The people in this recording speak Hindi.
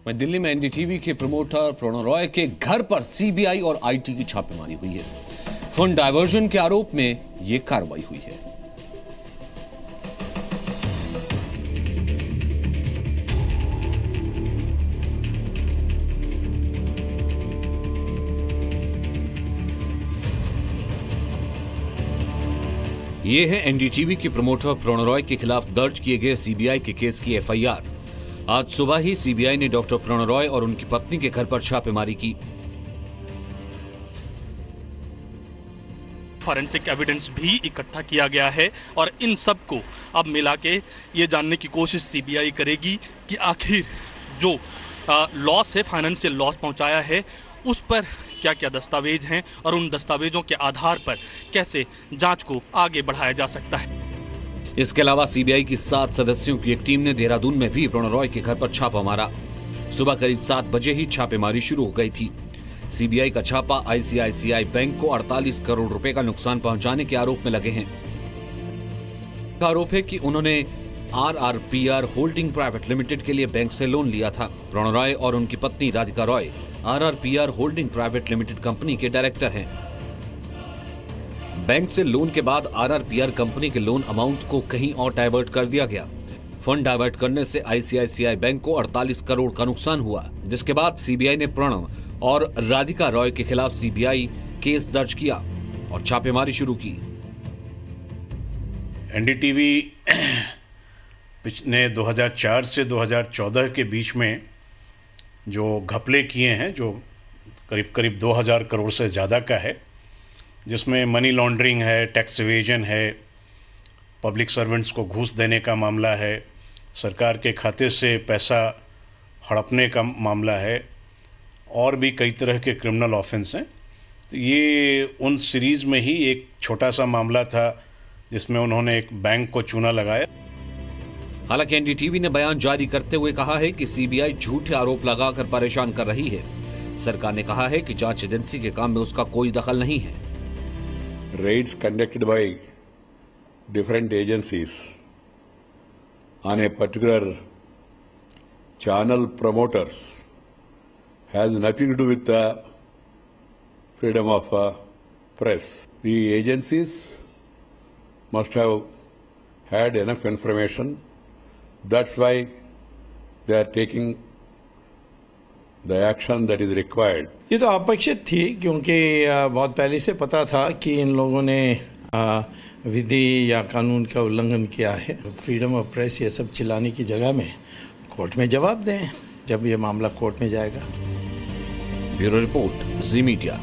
वहीं दिल्ली में एनडीटीवी के प्रमोटर प्रणव रॉय के घर पर सीबीआई और आईटी की छापेमारी हुई है। फंड डायवर्जन के आरोप में यह कार्रवाई हुई है। ये है एनडीटीवी के प्रमोटर प्रणव रॉय के खिलाफ दर्ज किए गए सीबीआई के केस की एफआईआर। आज सुबह ही सीबीआई ने डॉक्टर प्रणव रॉय और उनकी पत्नी के घर पर छापेमारी की। फॉरेंसिक एविडेंस भी इकट्ठा किया गया है और इन सब को अब मिला के ये जानने की कोशिश सीबीआई करेगी कि आखिर जो लॉस है, फाइनेंशियल लॉस पहुंचाया है, उस पर क्या क्या दस्तावेज हैं और उन दस्तावेजों के आधार पर कैसे जांच को आगे बढ़ाया जा सकता है। इसके अलावा सीबीआई की 7 सदस्यों की एक टीम ने देहरादून में भी प्रणव रॉय के घर पर छापा मारा। सुबह करीब 7 बजे ही छापेमारी शुरू हो गई थी। सीबीआई का छापा आईसीआईसीआई बैंक को 48 करोड़ रुपए का नुकसान पहुंचाने के आरोप में लगे हैं। आरोप है कि उन्होंने आरआरपीआर होल्डिंग प्राइवेट लिमिटेड के लिए बैंक से लोन लिया था। प्रणव रॉय और उनकी पत्नी Radhika Roy RRPR holding private limited company के डायरेक्टर हैं। बैंक से लोन के बाद आरआरपीआर कंपनी के लोन अमाउंट को कहीं और डाइवर्ट कर दिया गया। फंड डाइवर्ट करने से आईसीआईसीआई बैंक को 48 करोड़ का नुकसान हुआ, जिसके बाद सीबीआई ने प्रणव और राधिका रॉय के खिलाफ सीबीआई केस दर्ज किया और छापेमारी शुरू की। एनडीटीवी ने 2004 से 2014 के बीच में जो घपले किए हैं, जो करीब करीब 2000 करोड़ से ज़्यादा का है, जिसमें मनी लॉन्ड्रिंग है, टैक्स इवेजन है, पब्लिक सर्वेंट्स को घूस देने का मामला है, सरकार के खाते से पैसा हड़पने का मामला है और भी कई तरह के क्रिमिनल ऑफेंस हैं। तो ये उन सीरीज़ में ही एक छोटा सा मामला था जिसमें उन्होंने एक बैंक को चूना लगाया। हालांकि एनडीटीवी ने बयान जारी करते हुए कहा है कि सीबीआई झूठे आरोप लगाकर परेशान कर रही है। सरकार ने कहा है कि जांच एजेंसी के काम में उसका कोई दखल नहीं है। Raids conducted by different agencies on a particular channel promoters has nothing to do with the freedom of press. The agencies must have had enough information. That's why they are taking the action that is required. ये तो अपेक्षित थी, क्योंकि बहुत पहले से पता था कि इन लोगों ने विधि या कानून का उल्लंघन किया है। फ्रीडम ऑफ प्रेस ये सब चिल्लाने की जगह में कोर्ट में जवाब दें जब ये मामला कोर्ट में जाएगा। ब्यूरो रिपोर्ट, जी मीडिया।